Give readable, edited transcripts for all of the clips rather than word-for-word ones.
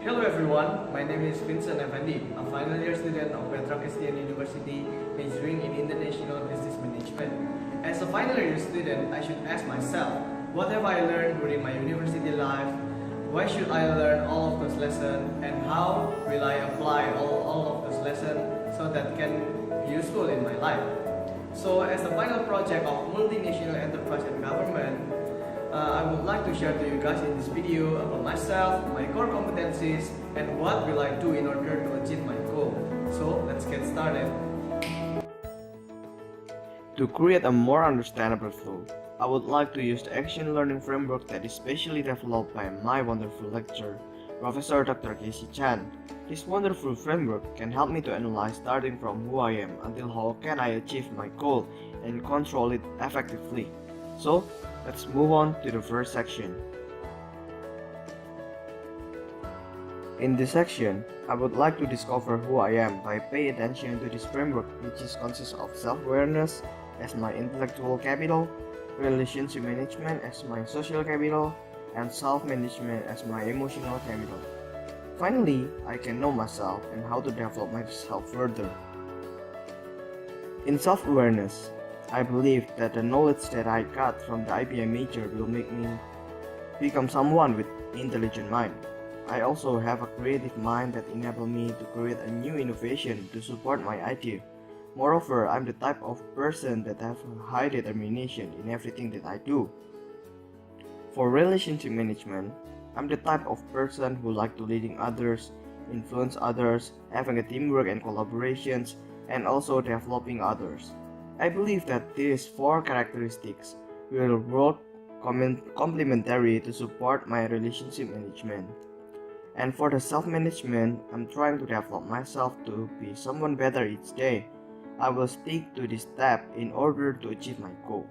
Hello everyone, my name is Vincent Effendi, a final year student of Petra Christian University majoring in International Business Management. As a final year student, I should ask myself, what have I learned during my university life? Why should I learn all of those lessons? And how will I apply all of those lessons so that can be useful in my life? So as a final project of multinational enterprise and government, I would like to share to you guys in this video about myself, my core competencies, and what will I do in order to achieve my goal. So let's get started. To create a more understandable flow, I would like to use the action learning framework that is specially developed by my wonderful lecturer, Professor Dr. Casey Chan. This wonderful framework can help me to analyze starting from who I am until how can I achieve my goal and control it effectively. So, let's move on to the first section. In this section, I would like to discover who I am by paying attention to this framework, which consists of self-awareness as my intellectual capital, relationship management as my social capital, and self-management as my emotional capital. Finally, I can know myself and how to develop myself further. In self-awareness, I believe that the knowledge that I got from the IBM major will make me become someone with intelligent mind. I also have a creative mind that enables me to create a new innovation to support my idea. Moreover, I'm the type of person that have a high determination in everything that I do. For relationship management, I'm the type of person who like to leading others, influence others, having a teamwork and collaborations, and also developing others. I believe that these four characteristics will work complementary to support my relationship management. And for the self-management, I'm trying to develop myself to be someone better each day. I will stick to this step in order to achieve my goal.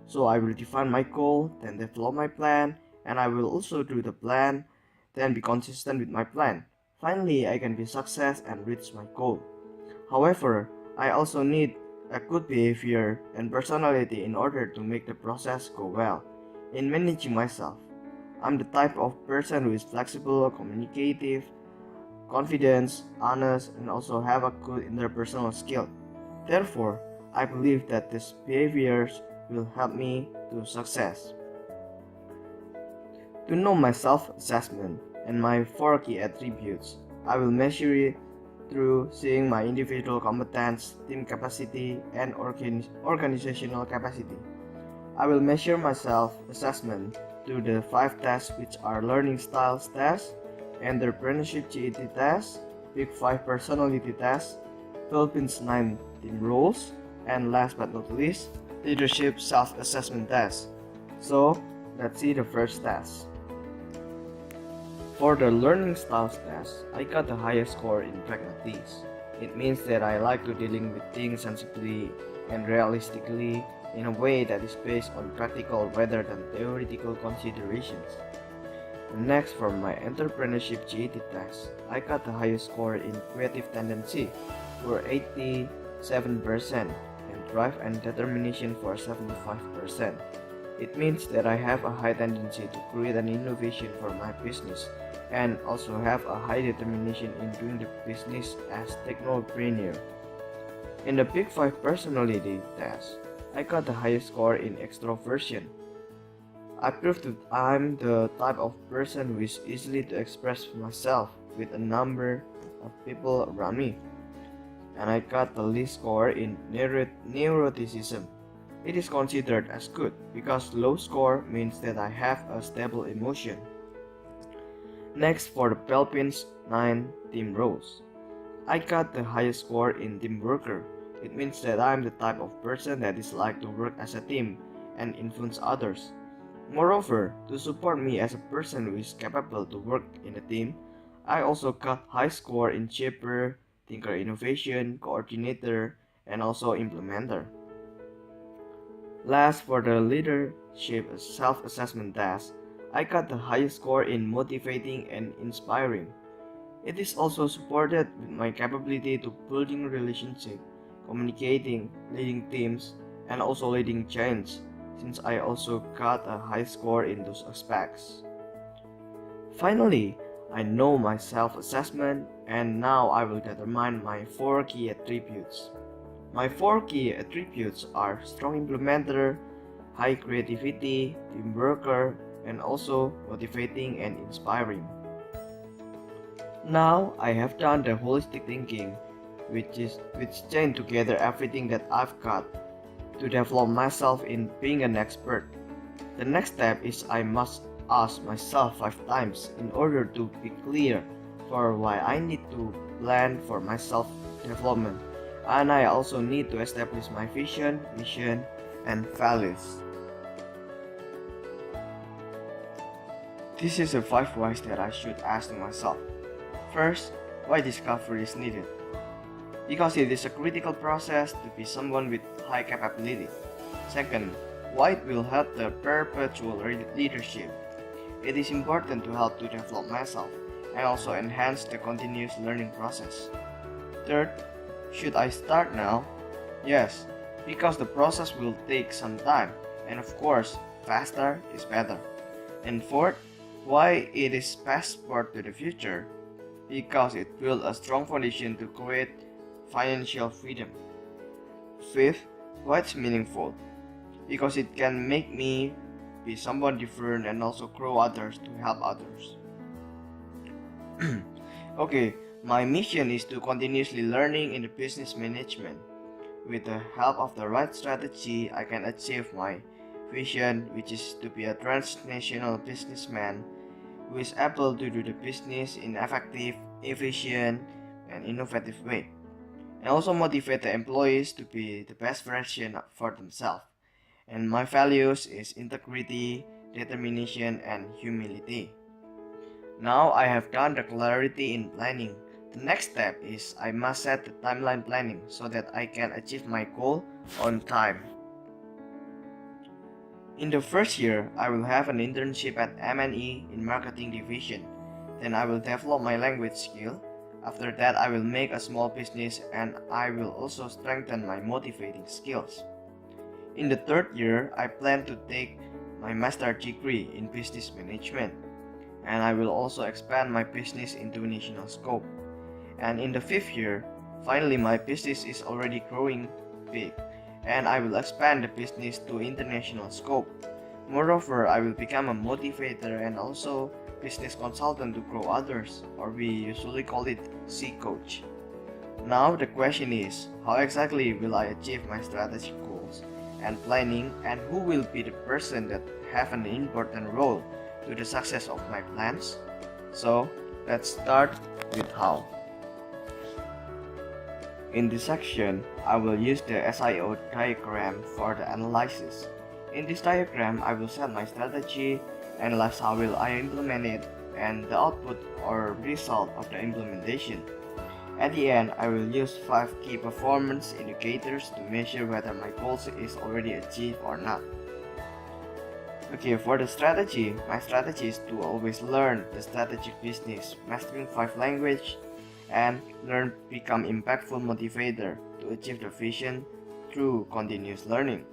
So I will define my goal, then develop my plan, and I will also do the plan, then be consistent with my plan. Finally, I can be success and reach my goal. However, I also need a good behavior and personality in order to make the process go well. In managing myself, I'm the type of person who is flexible, communicative, confident, honest, and also have a good interpersonal skill. Therefore, I believe that these behaviors will help me to success. To know my self-assessment and my four key attributes, I will measure it through seeing my individual competence, team capacity, and organizational capacity. I will measure my self-assessment through the 5 tests, which are learning styles tests, entrepreneurship GET tests, Big 5 personality tests, Philippines 9 team roles, and last but not least, leadership self-assessment test. So, let's see the first test. For the learning styles test, I got the highest score in pragmatics. It means that I like to dealing with things sensibly and realistically in a way that is based on practical rather than theoretical considerations. Next, for my entrepreneurship GET test, I got the highest score in creative tendency for 87% and drive and determination for 75%. It means that I have a high tendency to create an innovation for my business and also have a high determination in doing the business as technopreneur. In the Big 5 personality test, I got the highest score in extroversion. I proved that I'm the type of person who is easily to express myself with a number of people around me. And I got the least score in neuroticism. It is considered as good because low score means that I have a stable emotion. Next, for the Philippines 9 team roles, I got the highest score in team worker. It means that I am the type of person that is like to work as a team and influence others. Moreover, to support me as a person who is capable to work in a team, I also got high score in shaper, thinker innovation, coordinator, and also implementer. Last, for the leadership self-assessment test, I got the highest score in motivating and inspiring. It is also supported with my capability to building relationships, communicating, leading teams, and also leading change, since I also got a high score in those aspects. Finally, I know my self-assessment, and now I will determine my 4 key attributes. My 4 key attributes are strong implementer, high creativity, team worker, and also motivating and inspiring. Now I have done the holistic thinking, which chain together everything that I've got to develop myself in being an expert. The next step is I must ask myself 5 times in order to be clear for why I need to plan for my self-development, and I also need to establish my vision, mission, and values. This is the 5 whys that I should ask to myself. First, why discovery is needed? Because it is a critical process to be someone with high capability. Second, why it will help the perpetual leadership. It is important to help to develop myself and also enhance the continuous learning process. Third, should I start now? Yes, because the process will take some time, and of course, faster is better. And fourth, why it is passport to the future? Because it builds a strong foundation to create financial freedom. Fifth, why it's meaningful? Because it can make me be someone different and also grow others to help others. Okay, my mission is to continuously learning in the business management. With the help of the right strategy, I can achieve my vision, which is to be a transnational businessman who is able to do the business in effective, efficient, and innovative way, and also motivate the employees to be the best version for themselves. And my values is integrity, determination, and humility. Now I have done the clarity in planning. The next step is I must set the timeline planning so that I can achieve my goal on time. In the first year, I will have an internship at M&E in marketing division. Then I will develop my language skill. After that, I will make a small business and I will also strengthen my motivating skills. In the third year, I plan to take my master's degree in business management, and I will also expand my business into national scope. And in the fifth year, finally my business is already growing big, and I will expand the business to international scope. Moreover, I will become a motivator and also business consultant to grow others, or we usually call it C coach. Now the question is, how exactly will I achieve my strategic goals and planning, and who will be the person that have an important role to the success of my plans? So let's start with how. In this section, I will use the SIO diagram for the analysis. In this diagram, I will set my strategy, analyze how will I implement it, and the output or result of the implementation. At the end, I will use 5 key performance indicators to measure whether my goals is already achieved or not. Okay, for the strategy, my strategy is to always learn the strategic business, mastering 5 languages, and learn become impactful motivator to achieve the vision through continuous learning.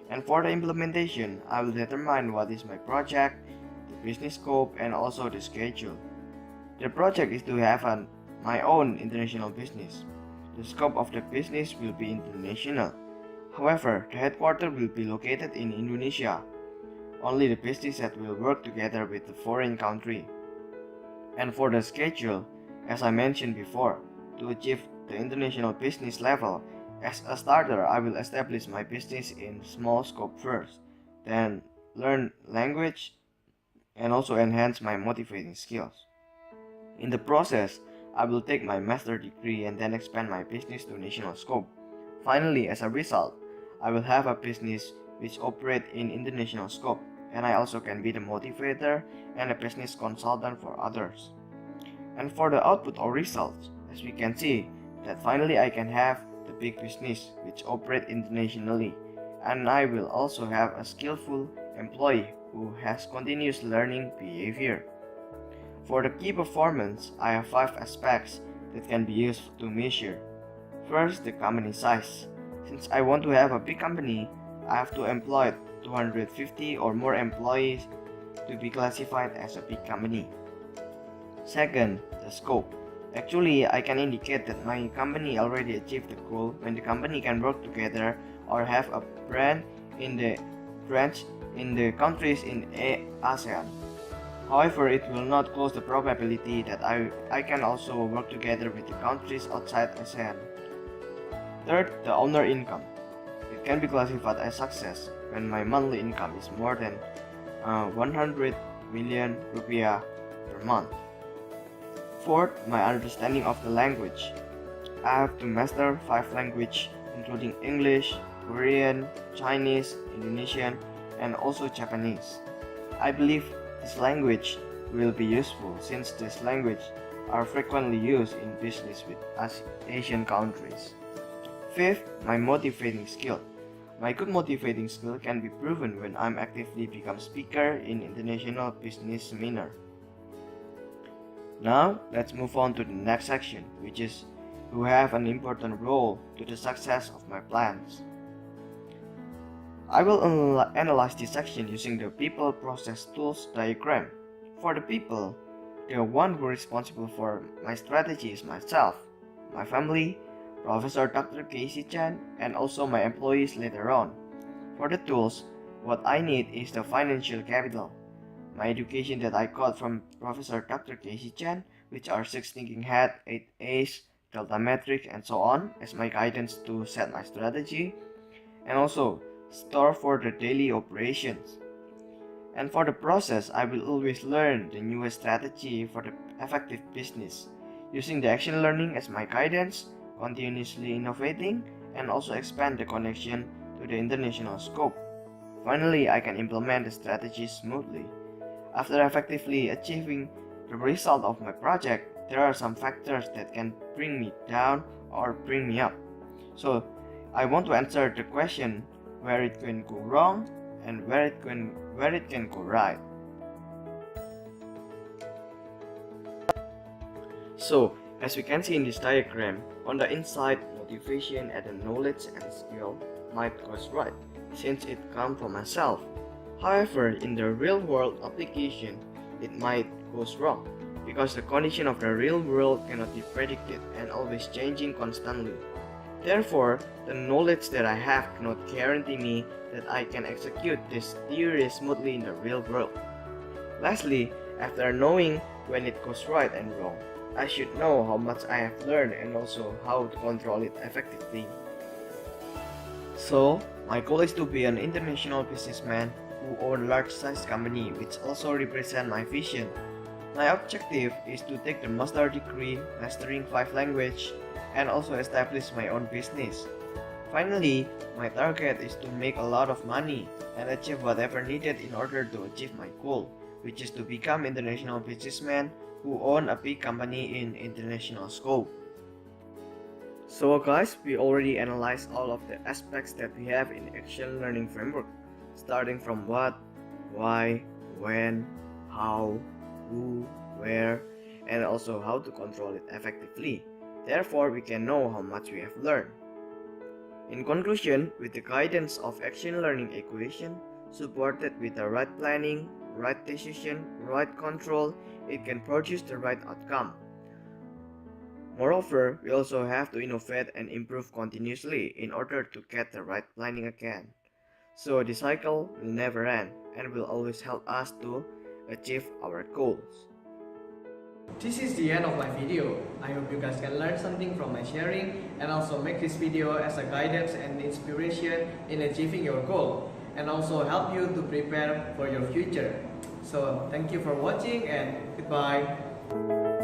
And for the implementation, I will determine what is my project, the business scope, and also the schedule. The project is to have my own international business. The scope of the business will be international. However, the headquarters will be located in Indonesia. Only the business that will work together with the foreign country. And for the schedule, as I mentioned before, to achieve the international business level, as a starter, I will establish my business in small scope first, then learn language and also enhance my motivating skills. In the process, I will take my master's degree and then expand my business to national scope. Finally, as a result, I will have a business which operates in international scope, and I also can be the motivator and a business consultant for others. And for the output or results, as we can see, that finally I can have the big business which operates internationally, and I will also have a skillful employee who has continuous learning behavior. For the key performance, I have 5 aspects that can be used to measure. First, the company size. Since I want to have a big company, I have to employ 250 or more employees to be classified as a big company. Second, the scope. Actually, I can indicate that my company already achieved the goal when the company can work together or have a branch in the countries in ASEAN. However, it will not close the probability that I can also work together with the countries outside ASEAN. Third, the owner income. It can be classified as success when my monthly income is more than 100 million rupiah per month. Fourth, my understanding of the language. I have to master 5 languages including English, Korean, Chinese, Indonesian, and also Japanese. I believe this language will be useful since these languages are frequently used in business with Asian countries. Fifth, my motivating skill. My good motivating skill can be proven when I'm actively become speaker in international business seminar. Now, let's move on to the next section, which is who have an important role to the success of my plans. I will analyze this section using the people process tools diagram. For the people, the one who is responsible for my strategy is myself, my family, Professor Dr. Casey Chan, and also my employees later on. For the tools, what I need is the financial capital. My education that I got from Professor Dr. Casey Chan, which are 6 thinking hat, 8 A's, Delta metric, and so on, as my guidance to set my strategy, and also store for the daily operations. And for the process, I will always learn the newest strategy for the effective business, using the action learning as my guidance, continuously innovating, and also expand the connection to the international scope. Finally, I can implement the strategy smoothly. After effectively achieving the result of my project, there are some factors that can bring me down or bring me up. So, I want to answer the question where it can go wrong and where it can go right. So, as we can see in this diagram, on the inside, motivation and the knowledge and skill might go right, since it comes from myself. However, in the real world application, it might go wrong, because the condition of the real world cannot be predicted and always changing constantly. Therefore, the knowledge that I have cannot guarantee me that I can execute this theory smoothly in the real world. Lastly, after knowing when it goes right and wrong, I should know how much I have learned and also how to control it effectively. So, my goal is to be an international businessman who own large-sized company, which also represent my vision. My objective is to take the master degree, mastering 5 languages, and also establish my own business. Finally, my target is to make a lot of money and achieve whatever needed in order to achieve my goal, which is to become international businessman who own a big company in international scope. So guys, we already analyzed all of the aspects that we have in action learning framework, starting from what, why, when, how, who, where, and also how to control it effectively. Therefore, we can know how much we have learned. In conclusion, with the guidance of action learning equation, supported with the right planning, right decision, right control, it can produce the right outcome. Moreover, we also have to innovate and improve continuously in order to get the right planning again. So the cycle will never end and will always help us to achieve our goals. This is the end of my video. I hope you guys can learn something from my sharing and also make this video as a guidance and inspiration in achieving your goal and also help you to prepare for your future. So thank you for watching and goodbye.